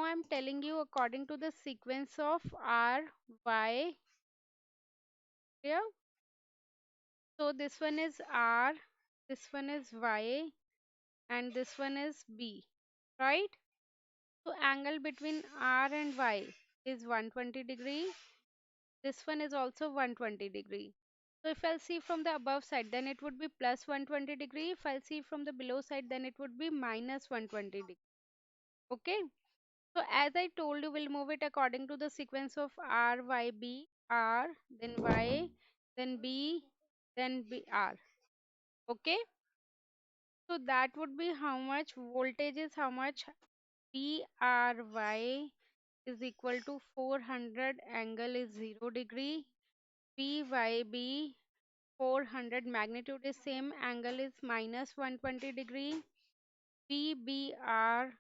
I'm telling you according to the sequence of R, Y here. So this one is R, this one is Y, and this one is B, right? So angle between R and Y is 120 degree. This one is also 120 degree. So if I'll see from the above side, then it would be plus 120 degree. If I'll see from the below side, then it would be minus 120 degree. Okay. So as I told you, we'll move it according to the sequence of R, Y, B, R, then Y, then B, then B, R. Okay. So that would be how much voltage is how much PRY is equal to 400 angle is 0 degree. PYB 400 magnitude is same angle is minus 120 degree. PBR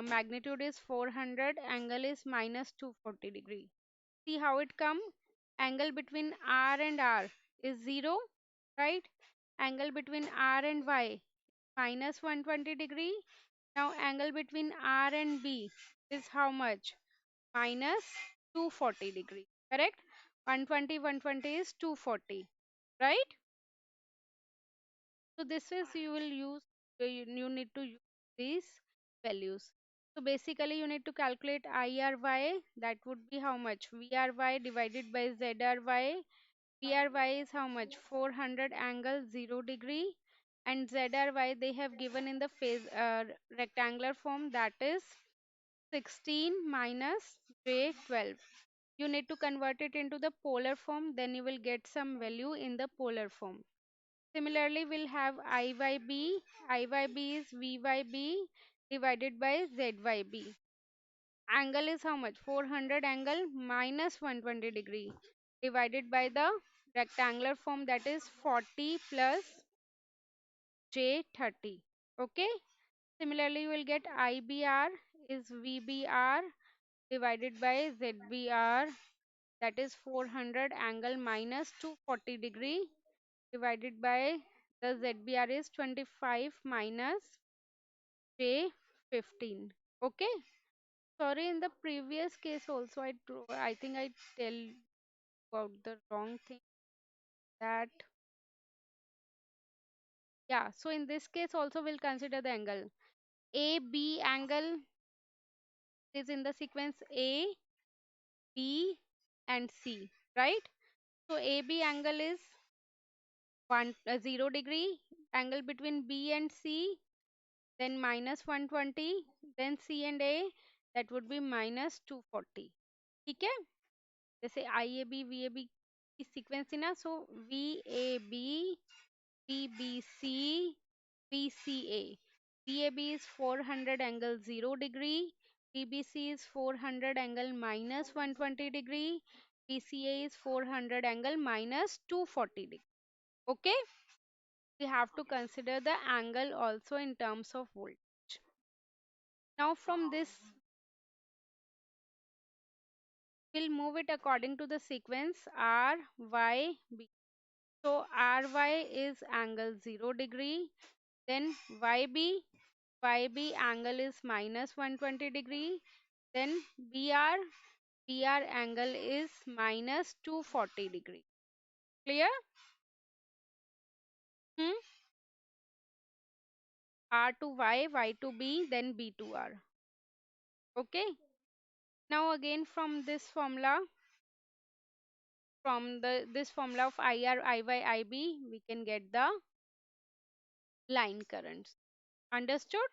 magnitude is 400 angle is minus 240 degree. See how it come? Angle between R and R is 0, right? Angle between R and Y minus 120 degree. Now angle between R and B is how much? Minus 240 degree, correct? 120, 120 is 240, right? So this is you will use, you need to use these values. So basically you need to calculate IRY, that would be how much? VRY divided by ZRY. VRY is how much? 400 angle 0 degree, and ZRY they have given in the phase rectangular form, that is 16 minus J12. You need to convert it into the polar form, then you will get some value in the polar form. Similarly, we'll have IYB. IYB is VYB divided by ZYB. Angle is how much? 400 angle minus 120 degree divided by the rectangular form, that is 40 plus J30. Okay. Similarly, you will get IBR is VBR divided by ZBR, that is 400 angle minus 240 degree divided by the ZBR is 25 minus J15. Okay. Sorry, in the previous case also I think I tell about the wrong thing, that yeah. So in this case also we'll consider the angle. AB angle is in the sequence A, B and C, right? So AB angle is 0 degree, angle between B and C, then minus 120, then C and A, that would be minus 240. ठीक है? जैसे IAB VAB की sequence है ना, so VAB BBC BCA. VAB is 400 angle 0 degree, BBC is 400 angle minus 120 degree, BCA is 400 angle minus 240 degree. Okay, we have to consider the angle also in terms of voltage. Now from this we'll move it according to the sequence R, Y, B. So RY is angle 0 degree, then YB angle is minus 120 degree, then BR angle is minus 240 degree. Clear? Hmm? R to Y, Y to B, then B to R. Okay. Now again from this formula, from this formula of IR, IY, IB, we can get the line currents. Understood?